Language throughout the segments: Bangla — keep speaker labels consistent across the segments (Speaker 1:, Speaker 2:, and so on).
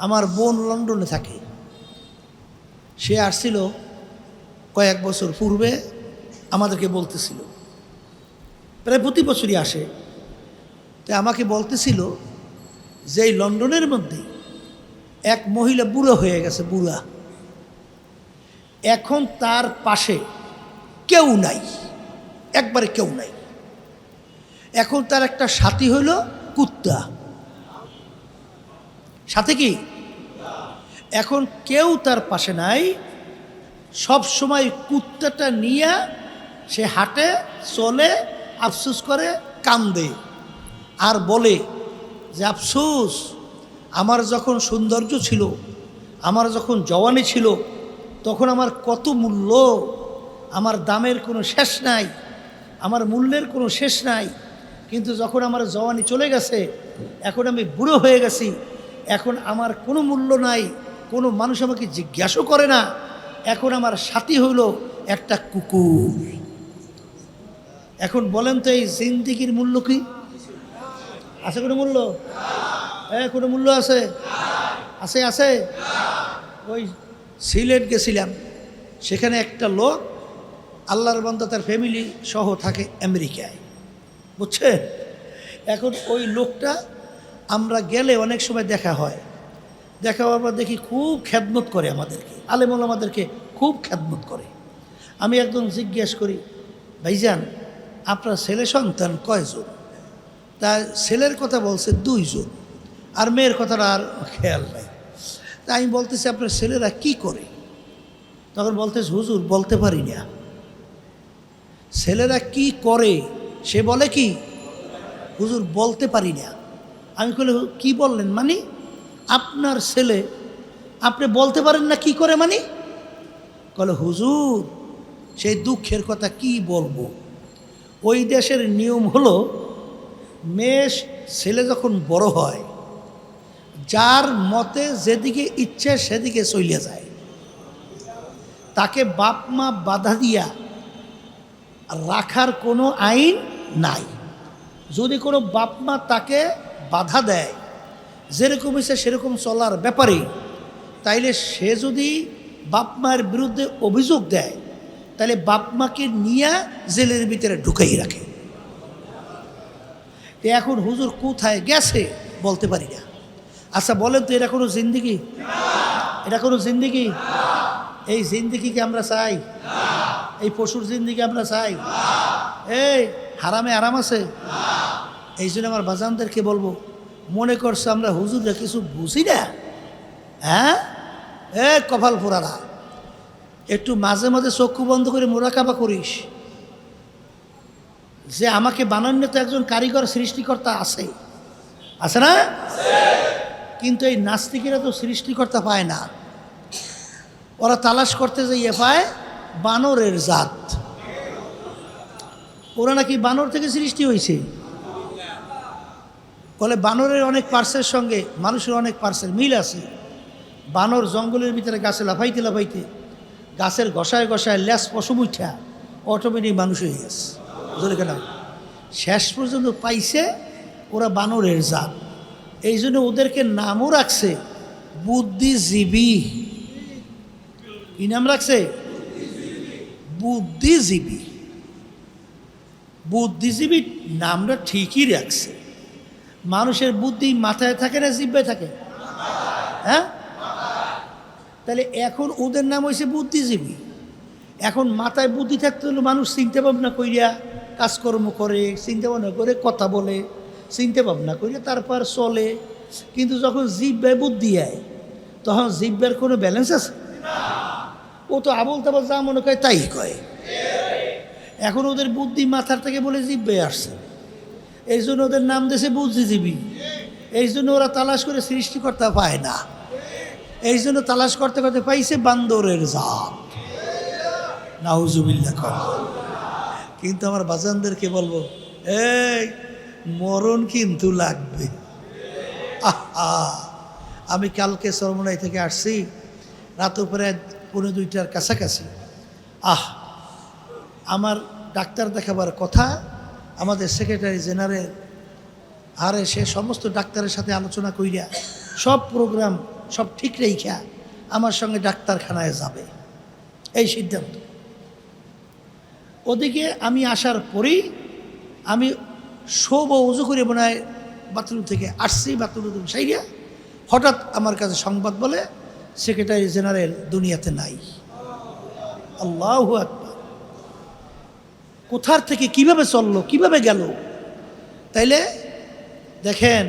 Speaker 1: আমার বোন লন্ডনে থাকে, সে আসছিল কয়েক বছর পূর্বে, আমাদেরকে বলতেছিল, প্রায় প্রতি বছরই আসে। তো আমাকে বলতেছিল যে এই লন্ডনের মধ্যে এক মহিলা বুড়ো হয়ে গেছে, বুড়া, এখন তার পাশে কেউ নাই, একবারে কেউ নাই। এখন তার একটা সাথী হইল কুত্তা, সাথে কি, এখন কেউ তার পাশে নাই, সব সময় কুত্তাটা নিয়ে সে হাঁটে, চলে, আফসোস করে, কান্দে আর বলে যে আফসোস, আমার যখন সৌন্দর্য ছিল, আমার যখন জওয়ানি ছিল, তখন আমার কত মূল্য, আমার দামের কোনো শেষ নাই, আমার মূল্যের কোনো শেষ নাই। কিন্তু যখন আমার জওয়ানি চলে গেছে, এখন আমি বুড়ো হয়ে গেছি, এখন আমার কোনো মূল্য নাই, কোনো মানুষ আমাকে জিজ্ঞাসা করে না। এখন আমার সাথী হইল একটা কুকুর। এখন বলেন তো এই জিন্দিগির মূল্য কি আছে? কোনো মূল্য? কোনো মূল্য আছে? আছে আছে। ওই সিলেট গেছিলাম, সেখানে একটা লোক, আল্লাহর বান্দা, তার ফ্যামিলি সহ থাকে আমেরিকায়, বুঝছেন? এখন ওই লোকটা আমরা গেলে অনেক সময় দেখা হয়, দেখা হওয়ার পর দেখি খুব খেদমত করে আমাদেরকে, আলেম ওলামাদেরকে খুব খেদমত করে। আমি একদম জিজ্ঞেস করি, ভাইজান আপনার ছেলে সন্তান কয়জন? তা ছেলের কথা বলছে 2 জন, আর মেয়ের কথাটা আর খেয়াল নাই। তা আমি বলতেছি আপনার ছেলেরা কি করে? তখন বলতেছে হুজুর বলতে পারি না। ছেলেরা কি করে সে বলে কি, হুজুর বলতে পারি না। আমি বলি কি বললেন? মানে আপনার ছেলে আপনি বলতে পারেন না কি করে মানে? বলে হুজুর সেই দুঃখের কথা কি বলবো। ওই দেশের নিয়ম হলো, মেয়ে ছেলে যখন বড় হয়, যার মতে যেদিকে ইচ্ছে সেদিকে চলে যায়, তাকে বাপ মা বাধা দিয়া রাখার কোনো আইন নাই। যদি কোনো বাপ মা তাকে বাধা দেয়, যেরকম ইচ্ছে সেরকম চলার ব্যাপারে, তাইলে সে যদি বাপ মায়ের বিরুদ্ধে অভিযোগ দেয়, তাহলে বাপ মাকে নিয়ে জেলের ভিতরে ঢুকাই রাখে। এখন হুজুর কোথায় গেছে বলতে পারি না। আচ্ছা বলেন তো, এটা কোনো জিন্দিগি? এটা কোনো জিন্দিগি? এই জিন্দিগিকে আমরা চাই? এই পশুর জিন্দিগি আমরা চাই? এই হারামে আরাম আছে? এই জন্য আমার বাজানদেরকে বলবো, মনে করছে আমরা হুজুররা কিছু বুঝি না? হ্যাঁ, কপাল পোড়ারা, একটু মাঝে মাঝে চক্ষু বন্ধ করে মোরাকাবা করিস যে আমাকে বানানো তো একজন কারিগর সৃষ্টিকর্তা আছে, আছে না? কিন্তু এই নাস্তিকেরা তো সৃষ্টিকর্তা পায় না, ওরা তালাশ করতে যাইয়ে পায় বানরের জাত। ওরা নাকি বানর থেকে সৃষ্টি হয়েছে। বলে বানরের অনেক পার্সের সঙ্গে মানুষের অনেক পার্সের মিল আছে। বানর জঙ্গলের ভিতরে গাছে লাফাইতে লাফাইতে গাছের গসায় গসায় ল্যাস পশম উঠা অটোমেটিক মানুষ হয়ে গেছে। বুঝলে কেন? শেষ পর্যন্ত পাইছে ওরা বানরের জাত। এই জন্য ওদেরকে নামও রাখছে বুদ্ধিজীবী। কি নাম রাখছে? বুদ্ধিজীবী। বুদ্ধিজীবী নামটা ঠিকই রাখছে। মানুষের বুদ্ধি মাথায় থাকে না জিহ্বায় থাকে? হ্যাঁ, তাহলে এখন ওদের নাম হয়েছে বুদ্ধিজীবী। এখন মাথায় বুদ্ধি থাকতে হলে মানুষ চিন্তা ভাবনা করিয়া কাজকর্ম করে, চিন্তা ভাবনা করে কথা বলে, চিন্তা ভাবনা করিয়া তারপর চলে। কিন্তু যখন জিহ্বায় বুদ্ধি হয়, তখন জিহ্বার কোনো ব্যালেন্স আছে? ও তো আবল তাবল যা মনে করে তাই কয়। এখন ওদের বুদ্ধি মাথার থেকে বলে জিহ্বায় আসছে, এই জন্য ওদের নাম দিয়েছে বুদ্ধিজীবী। এই জন্য ওরা তালাশ করে সৃষ্টিকর্তা পায় না, এই জন্য তালাশ করতে করতে পাইছে বান্দরের জাত। নাউজুবিল্লাহ। কিন্তু আমার বাজানদেরকে বলবো, এই মরণ কিন্তু লাগবে। আহা, আমি কালকে চরমনাই থেকে আসছি, রাত উপরে 1:30টার কাছাকাছি। আমার ডাক্তার দেখাবার কথা, আমাদের সেক্রেটারি জেনারেল, আরে সে সমস্ত ডাক্তারের সাথে আলোচনা কইরা সব প্রোগ্রাম সব ঠিক রেখা আমার সঙ্গে ডাক্তারখানায় যাবে, এই সিদ্ধান্ত। ওদিকে আমি আসার পরেই আমি উজু করে মনে হয় বাথরুম থেকে আসছি, বাথরুম সাইয়া হঠাৎ আমার কাছে সংবাদ বলে সেক্রেটারি জেনারেল দুনিয়াতে নাই। আল্লাহু আকবার! কোথার থেকে কিভাবে চললো, কিভাবে গেল? তাইলে দেখেন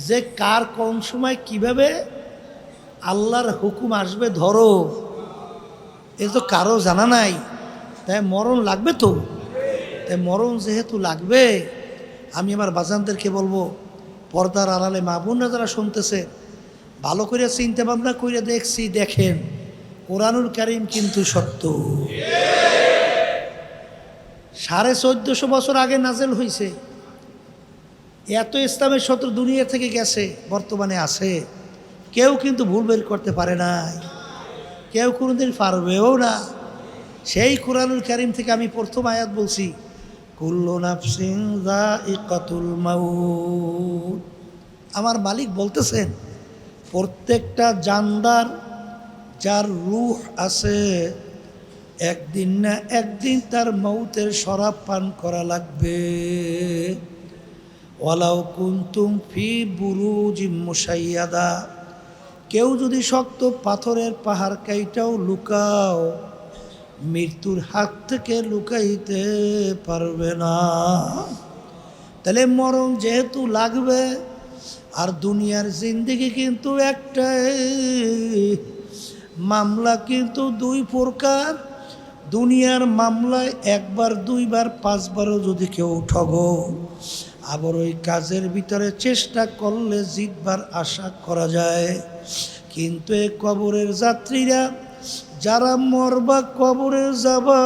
Speaker 1: যে কার কোন সময় কিভাবে আল্লাহর হুকুম আসবে ধরো, এ তো কারো জানা নাই। তাই মরণ লাগবে তো, তাই মরণ যেহেতু লাগবে, আমি আমার বাজানদেরকে বলবো, পর্দার আড়ালে মা বোনরা যারা শুনতেছে, ভালো করে চিন্তা ভাবনা করে দেখেন কোরআনুল কারীম কিন্তু সত্য। 1450 বছর আগে নাজেল হয়েছে। এত ইসলামের শত্রু দুনিয়া থেকে গেছে, বর্তমানে আছে। কেউ কিন্তু ভুল বের করতে পারে নাই, কেউ কোনোদিন পারবেও না। সেই কোরআনুল কারীম থেকে আমি প্রথম আয়াত বলছি, কুল্লু নাফসিন যায়িকাতুল মাউত। আমার মালিক বলতেছেন প্রত্যেকটা জানদার যার রূহ আছে, একদিন না একদিন তার মৌতের শরাব পান করা লাগবে। ওয়ালাউ কুনতুম ফি বুরুজিম মুশাইয়াদা, কেউ যদি শক্ত পাথরের পাহাড় কাইটাও লুকাও, মৃত্যুর হাত থেকে লুকাইতে পারবে না। তাহলে মরণ যেহেতু লাগবে, আর দুনিয়ার জিন্দেগি কিন্তু একটাই, মামলা কিন্তু দুই প্রকার। দুনিয়ার মামলায় একবার দুইবার পাঁচবারও যদি কেউ ঠগো, আবার ওই কাজের ভিতরে চেষ্টা করলে জিতবার আশা করা যায়। কিন্তু এই কবরের যাত্রীরা যারা মরবা, কবরে যাবা,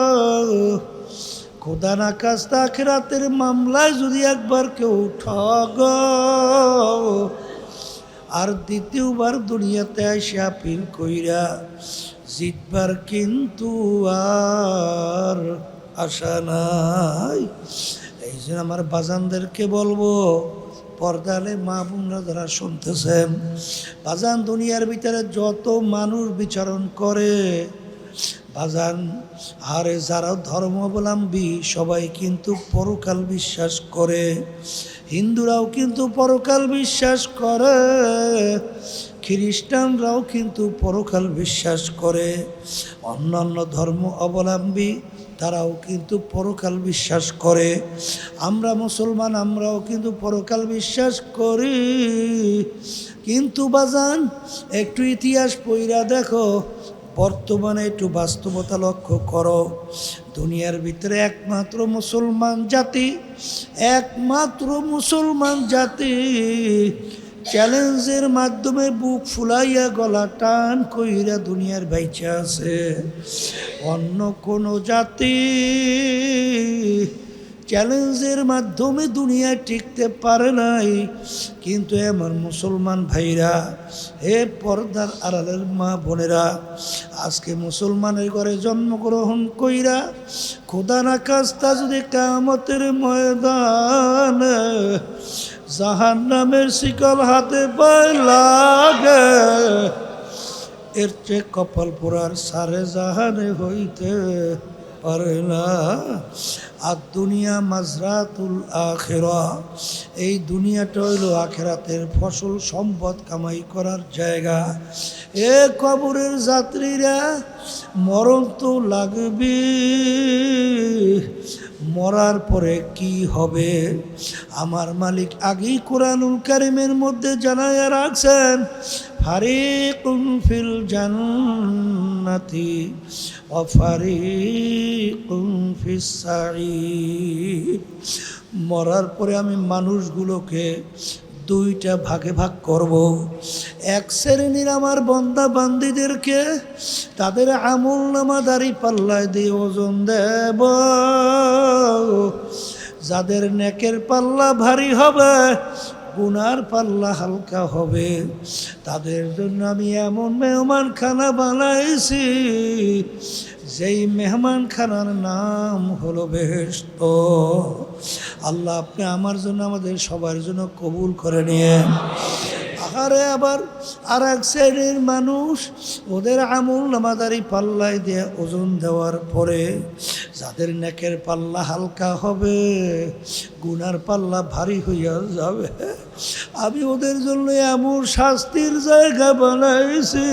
Speaker 1: খোদা না কাস্তা আখিরাতের মামলায় যদি একবার কেউ ঠগ, আর দ্বিতীয়বার দুনিয়াতে এসে আপিল কইরা জিতবার কিন্তু আর আশা নাই। এই জন্য আমার বাজানদেরকে বলবো, পর্দালে মা বোনরা যারা শুনতেছেন, বাজান দুনিয়ার ভিতরে যত মানুষ বিচরণ করে বাজান, আর যারা ধর্মাবলম্বী সবাই কিন্তু পরকাল বিশ্বাস করে। হিন্দুরাও কিন্তু পরকাল বিশ্বাস করে, খ্রিস্টানরাও কিন্তু পরকাল বিশ্বাস করে, অন্যান্য ধর্ম অবলম্বী তারাও কিন্তু পরকাল বিশ্বাস করে। আমরা মুসলমান, আমরাও কিন্তু পরকাল বিশ্বাস করি। কিন্তু বাজান একটু ইতিহাস পইরা দেখো, বর্তমানে একটু বাস্তবতা লক্ষ্য করো। দুনিয়ার ভিতরে একমাত্র মুসলমান জাতি চ্যালেঞ্জের মাধ্যমে বুক ফুলাইয়া গলা টান কইরা দুনিয়ার বাইচা আছে। অন্য কোনো জাতি চ্যালেঞ্জের মাধ্যমে দুনিয়ায় টিকতে পারে নাই। কিন্তু আমার মুসলমান ভাইরা, হে পর্দার আড়ালের মা বোনেরা, আজকে মুসলমানের ঘরে জন্মগ্রহণ কইরা খোদা না কাস্তা যদি কিয়ামতের ময়দানে জাহান্নামের শিকল হাতে পায় লাগে, এর চেয়ে কপাল পোড়ার সারে জাহানে হইতে পারে না। আর দুনিয়া মাজরাতুল আখিরা, এই দুনিয়াটা হইল আখিরাতের ফসল, সম্পদ কামাই করার জায়গা। এ কবরের যাত্রীরা, মরণ তো লাগবে, মরার পরে কি হবে আমার মালিক আগেই কোরআনুল কারীমের মধ্যে জানায়া রাখছেন, ফারিকুন ফিল জান্নাতি ওয়া ফারিকুন ফিস সাঈর। মরার পরে আমি মানুষগুলোকে দুইটা ভাগে ভাগ করব। এক শ্রেণীর আমার বান্দা বান্দীদেরকে তাদের আমল নামা দাড়ি পাল্লায় দিয়ে ওজন দেব, যাদের নেকের পাল্লা ভারী হবে, গুনার পাল্লা হালকা হবে, তাদের জন্য আমি এমন মেহমানখানা বানাইছি, যেই মেহমানখানার নাম হলো বেহেশত। আল্লাহ আপনি আমার জন্য, আমাদের সবার জন্য কবুল করে নিয়েন। আরে আবার আর এক শ্রেণীর মানুষ, ওদের আমল নামাদারি পাল্লায় দিয়ে ওজন দেওয়ার পরে যাদের নেকের পাল্লা হালকা হবে, গুনার পাল্লা ভারী হইয়া যাবে। আমি ওদের জন্য এমন শাস্তির জায়গা বানাইছি,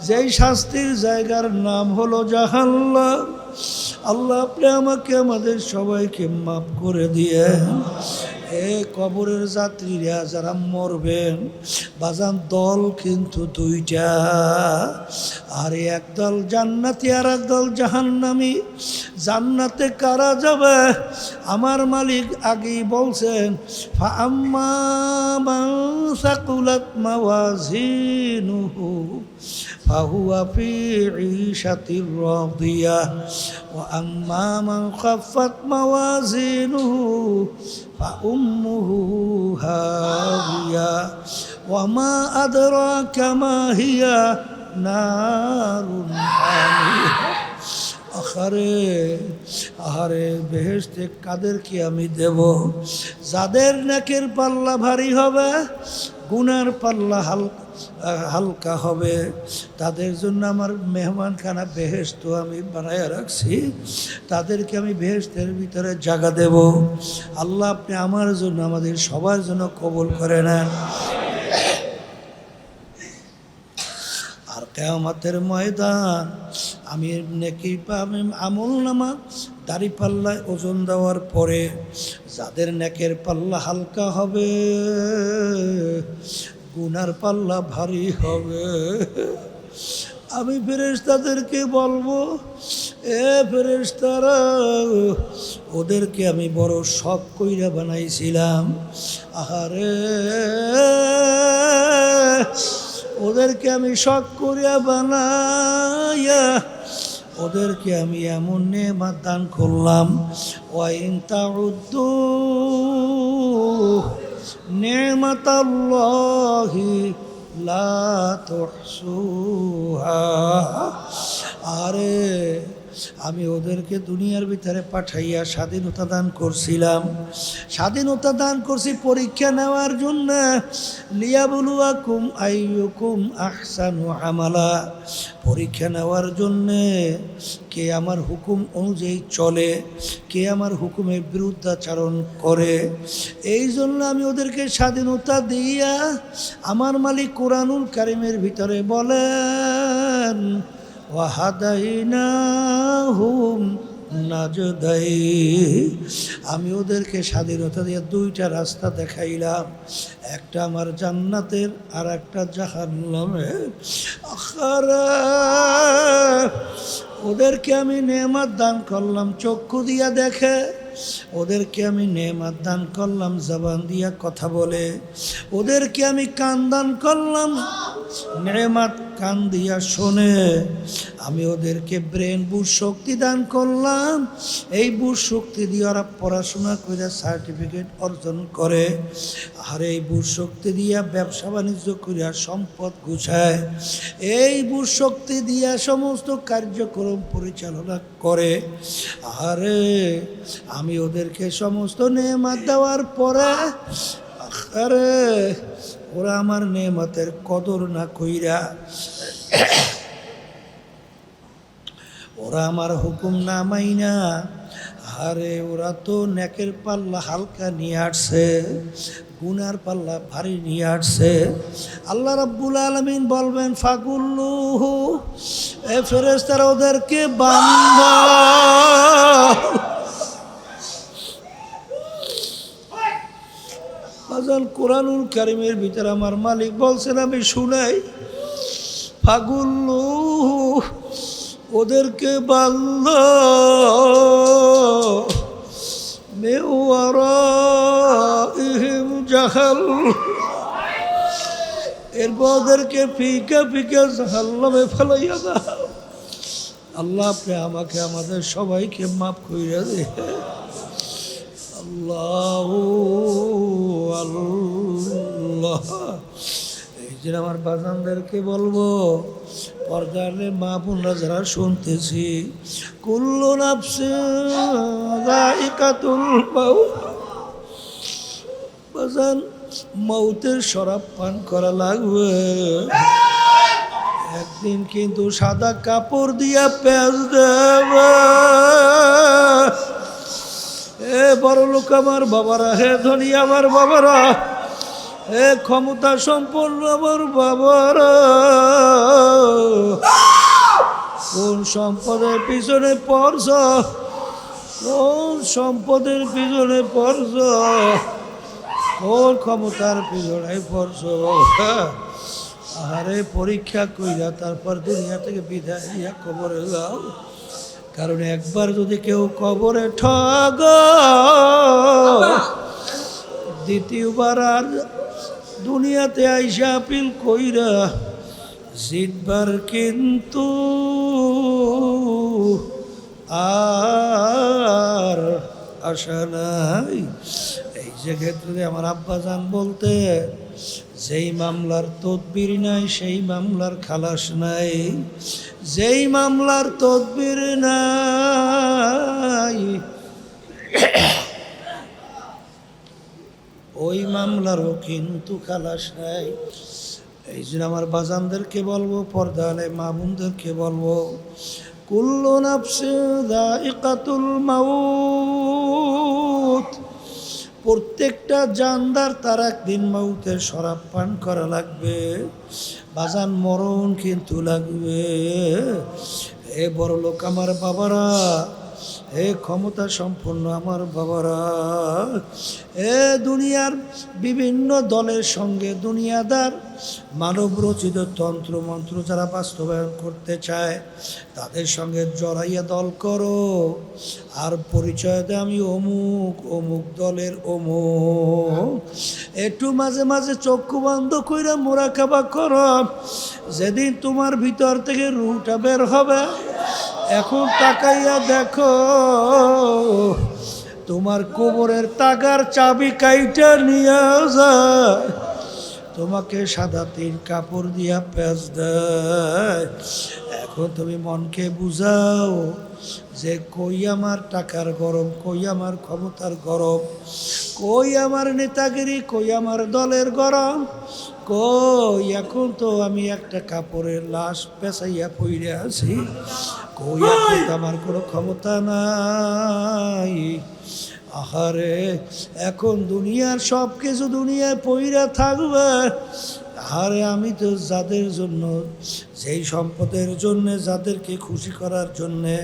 Speaker 1: যেই শাস্তির জায়গার নাম হলো জাহান্নাম। আল্লাহ আপনি আমাকে আমাদের সবাইকে মাফ করে দিয়ে এ কবরের যাত্রীরা যারা মরবেন, বাজান দল কিন্তু দুইটা, আর একদল জান্নাতি আর একদল জাহান্নামী। জান্নাতে কারা যাবে? আমার মালিক আগেই বলছেন, ফাআম্মা মান সাকুলাত মাওয়াজিনুহু ফাহুয়া ফি ঈশাতির রাদিয়াহ ওয়া আম্মা মান খাফফাত মাওয়াজিনুহু ফাউম্মুহু হাওিয়া ওয়া মা আদরাকা মা হিয়া নারুন হামিয়া। আহারে বেহেশতে কাদেরকে আমি দেব? যাদের নেকের পাল্লা ভারী হবে, গুনার পাল্লা হালকা হবে, তাদের জন্য আমার মেহমানখানা বেহেশত আমি বানায় রাখছি। তাদেরকে আমি বেহেশতের ভিতরে জায়গা দেব। আল্লাহ আপনি আমার জন্য, আমাদের সবার জন্য কবুল করে নেন। আর কিয়ামতের ময়দান আমি নেকি আমি আমল নামা দাড়ি পাল্লায় ওজন দেওয়ার পরে যাদের নেকের পাল্লা হালকা হবে, গুনার পাল্লা ভারী হবে, আমি ফেরেশতাদেরকে বলবো, এ ফেরেশতারা, ওদেরকে আমি বড় শখ কইরা বানাইছিলাম। আহারে ওদেরকে আমি শখ করিয়া বানাইয়া ওদেরকে আমি এমন নেয়ামত দান করলাম, ওয়া ইন তাউদ্দু নি'মাতাল্লাহি লা তুহসুহা। আরে আমি ওদেরকে দুনিয়ার ভিতরে পাঠাইয়া স্বাধীনতা দান করছিলাম। স্বাধীনতা দান করছি পরীক্ষা নেওয়ার জন্য, লিয়াবলুয়াকুম আইয়ুকুম আহসানু আমালা, পরীক্ষা নেওয়ার জন্যে কে আমার হুকুম অনুযায়ী চলে, কে আমার হুকুমের বিরুদ্ধাচারণ করে। এই জন্য আমি ওদেরকে স্বাধীনতা দিয়া, আমার মালিক কোরআনুল কারীমের ভিতরে বলেন, ওয়াহাদাইনাহুম নাজদাইন, আমি ওদেরকে স্বাধীনতা দিয়ে দুইটা রাস্তা দেখাইলাম, একটা আমার জান্নাতের আর একটা জাহান্নামের। ওদেরকে আমি নেয়ামত দান করলাম চক্ষু দিয়া দেখে, ওদেরকে আমি নেয়ামত দান করলাম জবান দিয়া কথা বলে, ওদেরকে আমি কান দান করলাম নেয়ামত কান দিয়া শোনে, আমি ওদেরকে ব্রেন বুঝ শক্তি দান করলাম, এই বুঝ শক্তি দিয়ে ওরা পড়াশোনা করে সার্টিফিকেট অর্জন করে, আর এই বুঝ শক্তি দিয়া ব্যবসা বাণিজ্য করিয়া সম্পদ গুছায়, এই বুঝ শক্তি দিয়া সমস্ত কার্যক্রম পরিচালনা করে। আরে আমি ওদেরকে সমস্ত নেয়ামত দেওয়ার পরে আরে ওরা আমার নেয়ামতের কদর না কইরা, ওরা আমার হুকুম না মাইনা, আরে ওরা তো নেকের পাল্লা হালকা নিয়ে আসছে, গুনার পাল্লা ভারী নিয়ে আসছে। আল্লাহ রাব্বুল আলামিন বলবেন, ফাগুল্লুহু, এ ফেরেশতারা ওদেরকে বান্ধা। বাজান কোরআনুল কারীমের ভিতরে আমার মালিক বলছেন, আমি শুনাই, ফাগুল্লুহু, ওদেরকে বান্ধা, মিওয়ারাইহিম জাহাল, এরপর ওদেরকে ফিকা ফিকা জাহান্নামে ফেলাইয়া দাও। আল্লাহ আপনি আমাকে আমাদের সবাইকে মাফ কইরা দে। আল্লাহ আল্লাহ। এই যে আমার বাজানদেরকে বলবো, পর্দারে মা বোনরা যারা শুনতেছি, কুল্লু নাফসিন যায়িকাতুল মাউত। বাজান মৌতের শরাব পান করা লাগবে। একদিন কিন্তু সাদা কাপড় দিয়া পেঁচ দেবে। এ বড় লোক আমার বাবারা, হে ধনী আমার বাবারা, হে ক্ষমতা সম্পন্ন আমার বাবারা, কোন সম্পদের পিছনে পড়ছ, কোন সম্পদের পিছনে পড়ছ, কোন ক্ষমতার পিছনে পড়ছ? আরে পরীক্ষা কইরা তারপর দুনিয়া থেকে বিদায় নিয়ে কবরে যাও। কারণ একবার যদি কেউ কবরে ঠগ, দ্বিতীয়বার আর দুনিয়াতে আইসা আপিল কইরা জিতবার কিন্তু আর আশা নাই। এই যে ক্ষেত্রে আমার আব্বাজান বলতে, যেই মামলার তদবির নাই সেই মামলার খালাস নাই, যেই মামলার তদবির নাই ওই মামলারও কিন্তু খালাস নাই। এই জন্য আমার বাজানদেরকে বলবো, পর্দালে মা বোনদেরকে বলবো, কুল্লু নাফসিন যায়িকাতুল মাউত, প্রত্যেকটা জানদার তার একদিন মৌতের শরাব পান করা লাগবে। বাজান মরণ কিন্তু লাগবে। এ বড় লোক আমার বাবারা, হে ক্ষমতা সম্পন্ন আমার বাবারা, এ দুনিয়ার বিভিন্ন দলের সঙ্গে দুনিয়াদার মানব রচিত তন্ত্র মন্ত্র যারা বাস্তবায়ন করতে চায় তাদের সঙ্গে জড়াইয়া দল করো, আর পরিচয় দেয় আমি অমুক অমুক দলের অমুক। একটু মাঝে মাঝে চক্ষু বন্ধ কইরা মোরাকাবা করো, যেদিন তোমার ভিতর থেকে রুহটা বের হবে, এখন তাকাইয়া দেখো তোমার কবরের তাগার চাবি কাইটা নিয়ে যায়, তোমাকে সাদা তিন কাপড় দিয়া পেঁচ দেয়। এখন তুমি মনকে বুঝাও যে কই আমার টাকার গরম, কই আমার ক্ষমতার গরম, কই আমার নেতাগিরি, কই আমার দলের গরম, কই এখন তো আমি একটা কাপড়ের লাশ পেঁচাইয়া পইরে আছি, কই এখন তো আমার কোনো ক্ষমতা নাই। আহারে এখন দুনিয়ার সব কিছু দুনিয়ায় পইরা থাকবে। আরে আমি তো যাদের জন্য, যেই সম্পদের জন্যে, যাদেরকে খুশি করার জন্যে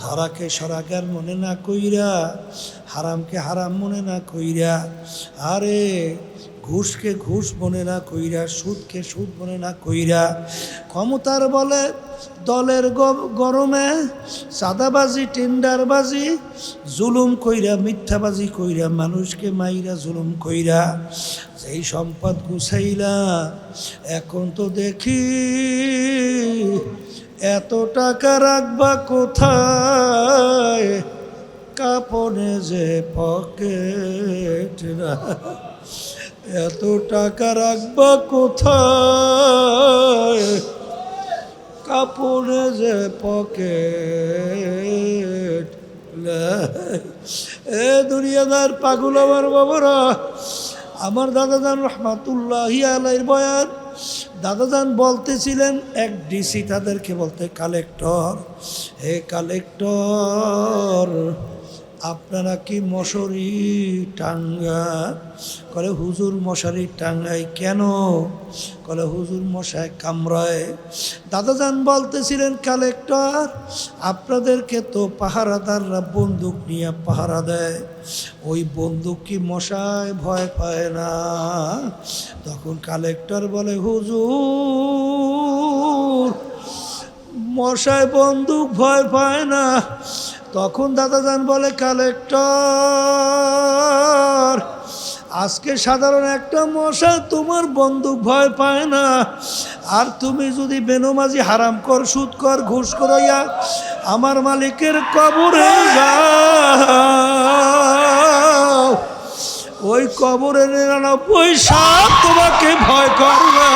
Speaker 1: ধরাকে সরাগার মনে না কইরা, হারামকে হারাম মনে না কইরা, আরে ঘুষকে ঘুষ মনে না কইরা, সুদকে সুদ মনে না কইরা, ক্ষমতার বলে দলের গরমে চাঁদাবাজি টেন্ডারবাজি জুলুম কইরা, মিথ্যাবাজি কইরা, মানুষকে মাইরা জুলুম কইরা যেই সম্পদ গুছাইলা, এখন তো দেখি এত টাকা রাখবা কোথায়, কাপনে যে পকেট না, এত টাকা রাখবা কোথায়, কাপড়ে যে পকেট। এ দুনিয়াদার পাগল আমার বাবারা, আমার দাদাজান রহমাতুল্লাহি আলাইহির বয়ান, দাদাজান বলতেছিলেন এক ডিসি তাদেরকে বলতে, কালেক্টর, হে কালেক্টর আপনারা কি মশারি টাঙ্গা? কলে হুজুর মশারি টাঙ্গাই কেন? কলে হুজুর মশায় কামড়ায়। দাদাজান বলতেছিলেন, কালেক্টর আপনাদেরকে তো পাহারাদাররা বন্দুক নিয়ে পাহারা দেয়, ওই বন্দুক কি মশায় ভয় পায় না? তখন কালেক্টর বলে, হুজুর মশায় বন্দুক ভয় পায় না। তখন দাদাজান বলে, কালেক্টর আজকে সাধারণ একটা মশা তোমার বন্দুক ভয় পায় না, আর তুমি যদি বেনমাজি হারাম কর, সুদ কর, ঘুষ করাইয়া আমার মালিকের কবরে যাও, ওই কবরে 99 সাপ তোমাকে ভয় করবে।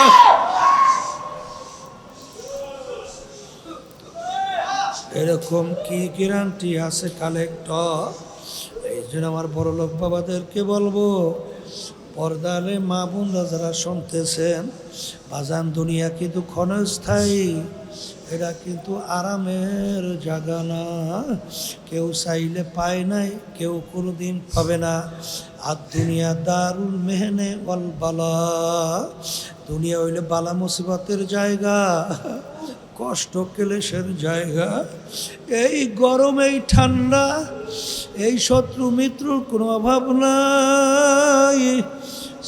Speaker 1: এরকম কি গ্যারান্টি আছে কালেক্টর? এই জন্য আমার বড় লোক বাবাদেরকে বলবো, পর্দালে মা বোনরা যারা শুনতেছেন, বাজান দুনিয়া কিন্তু ক্ষণস্থায়ী, এটা কিন্তু আরামের জায়গা না। কেউ চাইলে পায় নাই, কেউ কোনোদিন পাবে না। আর দুনিয়া দারুল মেহনে ওয়াল বালা, দুনিয়া হইলে বালা মুসিবতের জায়গা, কষ্ট ক্লেশের জায়গা। এই গরম, এই ঠান্ডা, এই শত্রু মিত্রর কোনো অভাব নাই।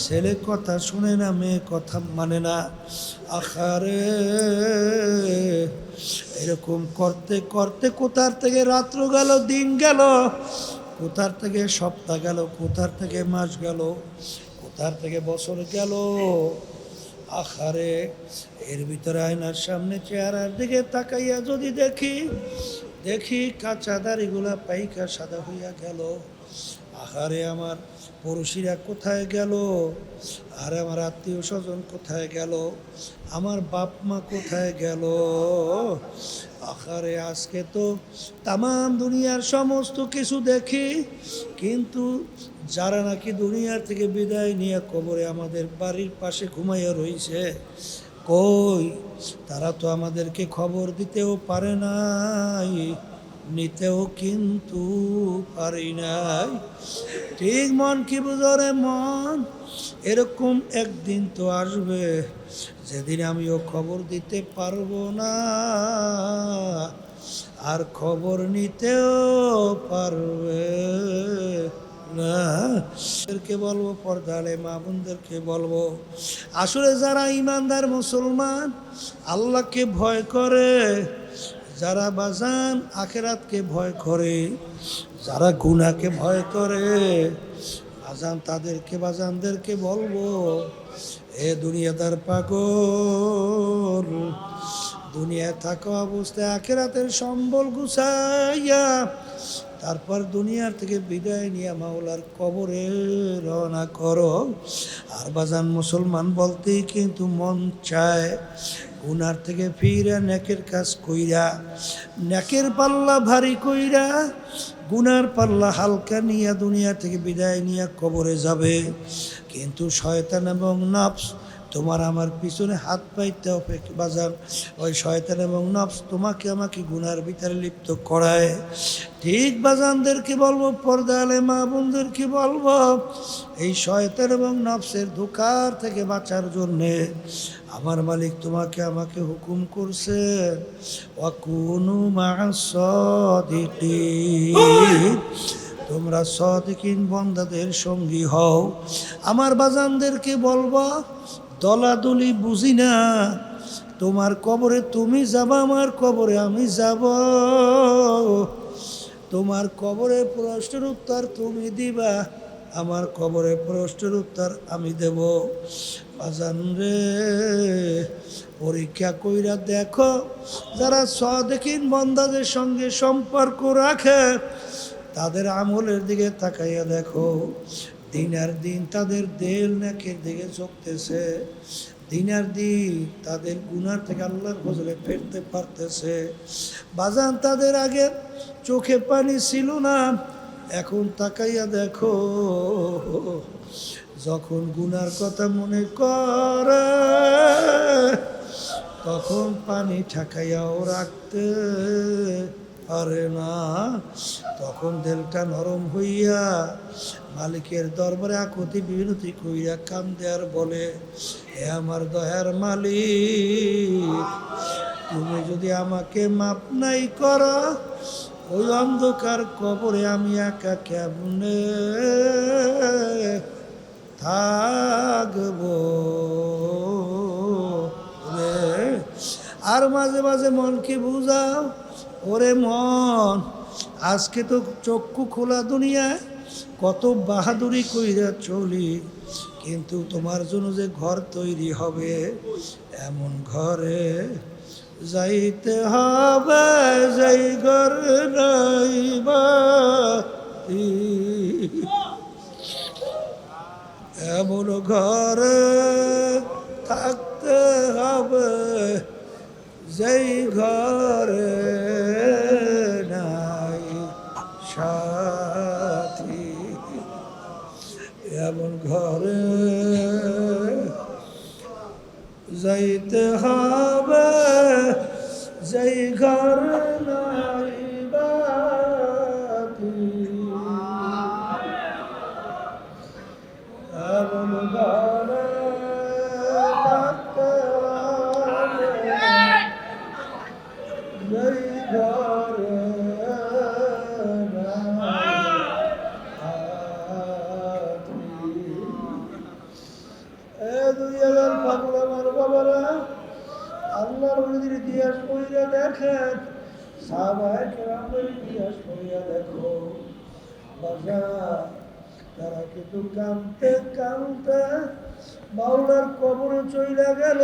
Speaker 1: ছেলে কথা শুনে না, মেয়ে কথা মানে না। আখারে এরকম করতে করতে কোথার থেকে রাত্র গেল, দিন গেল, কোথার থেকে সপ্তাহ গেল, কোথার থেকে মাস গেল, কোথার থেকে বছর গেল। আখারে এর ভিতরে আয়নার সামনে চেহারার দিকে তাকাইয়া যদি দেখি কাঁচা দাড়িগুলা পাইকা সাদা হইয়া গেল। আহারে আমার পড়শিরা কোথায় গেল, আর আমার আত্মীয় স্বজন কোথায় গেল, আমার বাপ মা কোথায় গেল। আহারে আজকে তো তামাম দুনিয়ার সমস্ত কিছু দেখি, কিন্তু যারা নাকি দুনিয়ার থেকে বিদায় নিয়ে কবরে আমাদের বাড়ির পাশে ঘুমাইয়া রইছে, কই তারা তো আমাদেরকে খবর দিতেও পারে নাই, নিতেও কিন্তু পারি নাই। ঠিক মন কি বুঝরে মন, এরকম একদিন তো আসবে যেদিন আমিও খবর দিতে পারবো না, আর খবর নিতেও পারবে না। বলবো, পর্দালে মা বোনদেরকে বলবো, আসলে যারা ইমানদার মুসলমান, আল্লাহকে ভয় করে, যারা বাজান আখেরাতকে ভয় করে, যারা গুনাহকে ভয় করে, বাজান তাদেরকে বাজানদেরকে বলবো, এ দুনিয়াদার পাগল, দুনিয়ায় থাকা অবস্থায় আখেরাতের সম্বল গুছাইয়া তারপর দুনিয়ার থেকে বিদায় নিয়ে মাওলার কবরে রওনা করো। আর বাজান মুসলমান বলতেই কিন্তু মন চায় গুনার থেকে ফিরা নেকের কাজ কইরা, নেকের পাল্লা ভারী কইরা গুনার পাল্লা হালকা নিয়ে দুনিয়া থেকে বিদায় নিয়ে কবরে যাবে। কিন্তু শয়তান এবং নফস তোমার আমার পিছনে হাত পাইতে হবে বাজান, ওই শয়তান এবং নফস তোমাকে আমাকে গুনার ভিতরে লিপ্ত করায়। ঠিক বাজানদেরকে বলবো, পর্দালে মা বোনদেরকে বলবো, এই শয়তান এবং নফসের ধোঁকার থেকে বাঁচার জন্যে আমার মালিক তোমাকে আমাকে হুকুম করছে, ওয়াকুনু মা'আস সাদিকিন, তোমরা সাদিকিন বান্দাদের সঙ্গী হও। আমার বাজানদেরকে বলবো, দলাদলি বুঝি না, তোমার কবরে তুমি যাবা, আমার কবরে আমি যাব, তোমার কবরে প্রশ্নের উত্তর তুমি দিবা, আমার কবরে প্রশ্নের উত্তর আমি দেব। বাজান রে, পরীক্ষা কইরা দেখো, যারা সাদিকিন বান্দাদের সঙ্গে সম্পর্ক রাখে তাদের আমলের দিকে তাকাইয়া দেখো, দিনের দিন তাদের দেল নেকের দিকে ঝুঁকতেছে, দিনের দিন তাদের গুনার থেকে আল্লাহর ফজলে ফেরতে পারতেছে। বাজান তাদের আগে চোখে পানি ছিল না, এখন তাকাইয়া দেখো, যখন গুনার কথা মনে করে তখন পানি ঠাকাইয়াও রাখতে পারে না, তখন দিলটা নরম হইয়া মালিকের দরবারে আকুতি বিনতি কইরা কান্দে আর বলে, হে আমার দয়ার মালিক, তুমি যদি আমাকে মাপ নাই করো, ওই অন্ধকার কবরে আমি একা কেমনে থাকবো রে। আর মাঝে মাঝে মনকে বুঝাও, ওরে মন, আজকে তো চক্ষু খোলা দুনিয়ায় কত বাহাদুরি কইরা চলি, কিন্তু তোমার জন্য যে ঘর তৈরি হবে, এমন ঘরে যাইতে হবে যেই ঘর নাই বাতি, এমন ঘরে থাকতে হবে যেই ঘরে নাই সাথী, এমন ঘরে যেই ঘর নাই বাতি এমন ঘরে থাকতে হবে, যেই ঘরে দুনিয়ার পাগল আমার বাবারা, আল্লাহর নবীর ইতিহাস পড়িয়া দেখেন, সাহাবায়ে কেরামের ইতিহাস পড়িয়া দেখো বাবা, তারা কিন্তু কাঁদতে কাঁদতে মাওলার কবরে চইলা গেল,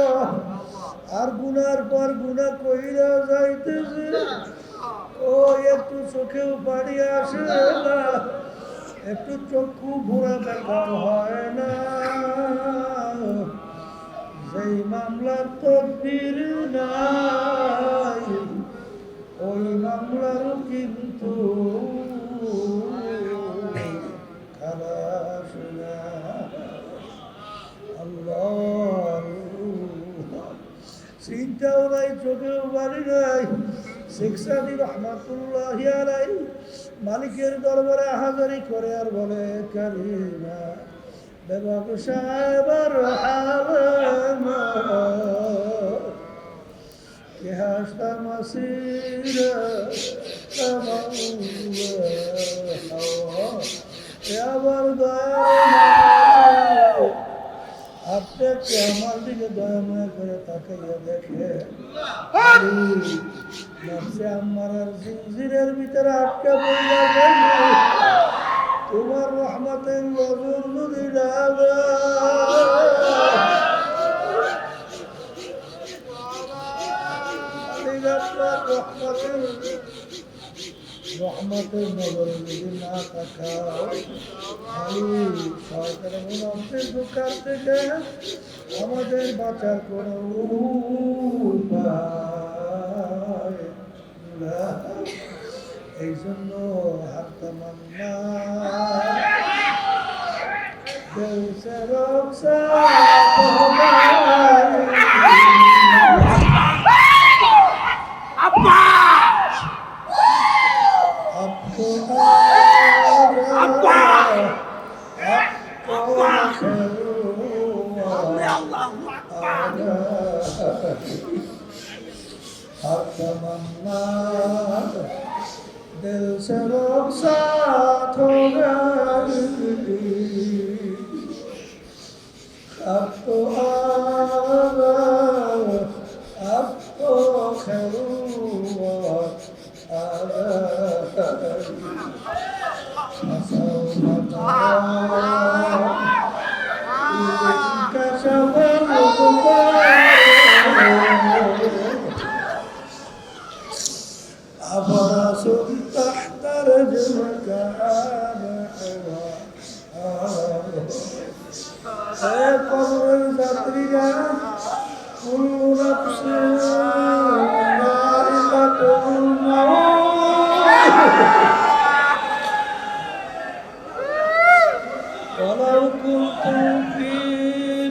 Speaker 1: আর গুনার পর গুনাহ কইরা যাইতেছে। ও একটু চোখেও পানি আসে না, একটু চক্ষু ঘোরা দেখা হয় না, যেই মামলার তকদির নাই ওই মামলার কিন্তু খালাস না। আল্লাহ চিন্তাও নাই, চোখেও বাড়ি নাই। শেখ সাদি রহমাতুল্লাহি আলাইহি মালিকের দরবারে হাজারি করে আর বলে, কারিমা বেবাক সাহেবের হালমা কে হাসতা মাসির আবার দয়া, আপনি কি আমার দিকে দয়াময় করে তাকাইয়া দেখে, নফসে আম্মারার জিনজিরের ভিতরে আটকে পড়িয়া গেল, তোমার রহমতের নজর যদি লাগে, রহমতের নজরে যদি না তাকাও, সরকারের মুনাফিক দোকান থেকে আমাদের বাঁচার কোনো উপায় নাই। এই জন্য হাত মান্না দেশে রক্ষা दिल से रुखसात हो गई, अब तो अब तो खैर أفرس تحت رجلك قبر الزطرية كل نفس ذائقة الموت ولو كنتم في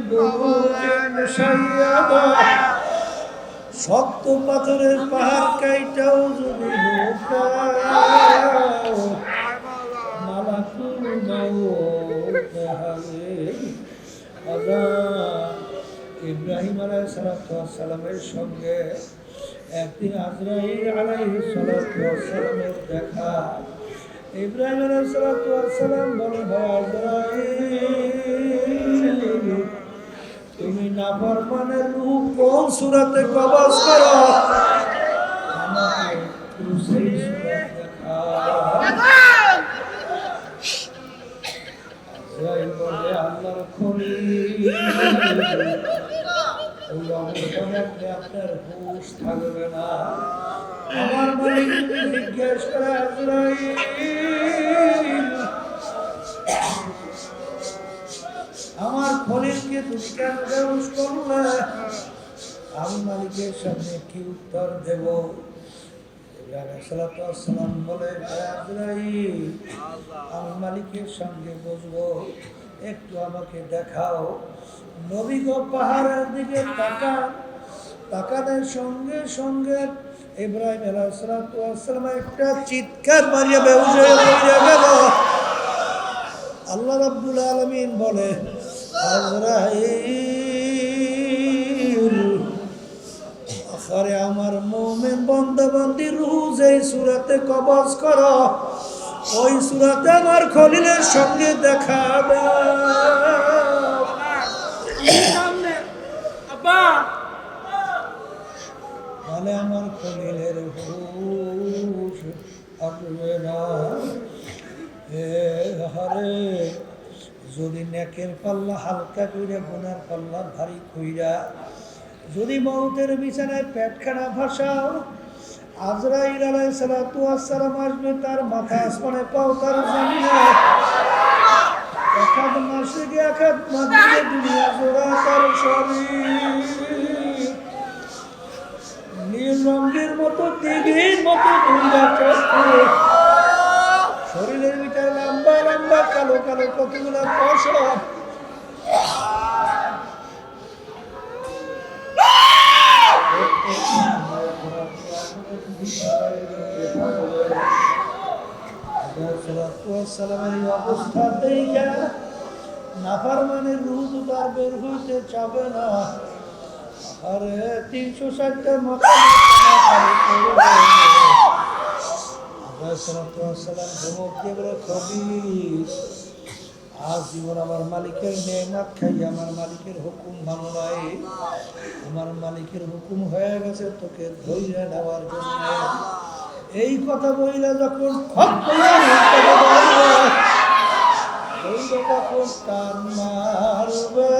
Speaker 1: بروج مشيدة শক্ত পাথরের পাহাড় কাইটাও যদি মালাকুল মউত হারে ইব্রাহিম আলাইহিস সালামের সঙ্গে একদিন আজরাইল আলাইহিস সালামের দেখা। ইব্রাহিম আলাইহিস সালাম বলে, আজরাইল তুমি নাফরমানের রূহ কোন সূরাতে কবজ করো, আমাকে একটু সেই সূরা দেখাও। আজরাইল বলে, আল্লাহর খলিল ওই অবস্থায় আপনার হুঁশ থাকবে না। আমার মালিক জিজ্ঞেস করে, আজরাইল আমার খলিলকে তুমি কেন বেহুশ করলে? আমি মালিকের সামনে কি উত্তর দেব? ইব্রাহিম বলে, আজরাইল আমি মালিকের সঙ্গে বসবো, একটু আমাকে দেখাও। নবী গো পাহাড়ের দিকে তাকান, তাকানোর সঙ্গে সঙ্গে ইব্রাহিম আলাইহিস সালাম একটা চিৎকার মারিয়া বেহুশ হয়ে পড়ে গেল। আল্লাহ রাব্বুল আলামিন বলে, আজরাইল, আরে আমার মুমিন বান্দা বান্দি রূহ যেই সূরাতে কবজ করো, ওই সূরাতে আমার খলিলের সঙ্গে দেখা দাও। মানে আমার খলিলের হুশ আসবে না। হারে যদি নেকের পাল্লা হালকা কইরা গুনার পাল্লা ভারী কইরা যদি মউতের বিছানায় পেটখানা ভাসাও, আজরাইল আলাইহিস সালাতু ওয়াস সালাম আসবে, তার মাথা আসমানে পাও তার জমিনে, এক হাত মাসে গিয়ে এক হাত মাটিতে দুনিয়া জোড়া তার শরীর নীল রঙের মতো দিঘির মতো দুনিয়া চক্র, শরীরের ভিতরে লম্বা লম্বা কালো কালো কতগুলো পশম, অবস্থাতেই নাফরমানের রূহ তো তার বের হইতে চাবে না। আরে 360টা মাথা ধমক দিয়ে বলে, খবির, আজ জীবন আমার মালিকের নেয়ামত খাই, আমার মালিকের হুকুম মানো নাই, আমার মালিকের হুকুম হয়ে গেছে তোকে ধৈর্য নেওয়ার জন্য। এই কথা বইলে যখন তখন টান মারবে,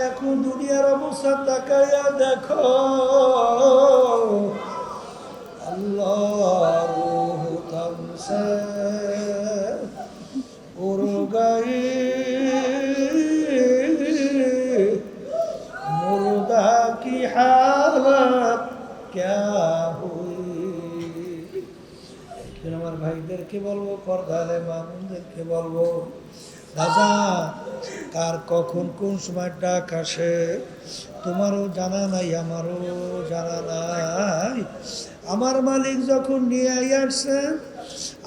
Speaker 1: এখন দুনিয়ার অবস্থা তাকাইয়া দেখো, আল্লাহ গাই মুর্দা কি হালত ক্যা হুই। আমার ভাইদেরকে বলবো, পর্দালে মামুনদেরকে বলবো, দাদা কার কখন কোন সময় ডাক আসে তোমারও জানা নাই, আমারও জানা নাই। আমার মালিক যখন নিয়ে আসছেন,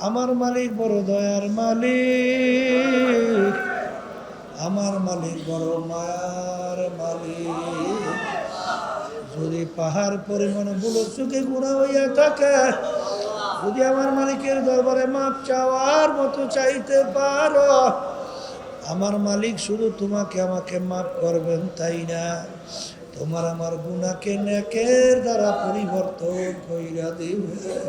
Speaker 1: আমার মালিক বড় দয়ার মালিক, আমার মালিক বড় মায়ার মালিক। যদি পাহাড় পরিমাণ বুলো চোখে গুণা হইয়া থাকে, যদি আমার মালিকের দরবারে মাপ চাওয়ার মতো চাইতে পারো, আমার মালিক শুধু তোমাকে আমাকে মাফ করবেন তাই না, তোমার আমার গুনাহকে নেকের দ্বারা পরিবর্তন কইরা দিবেন।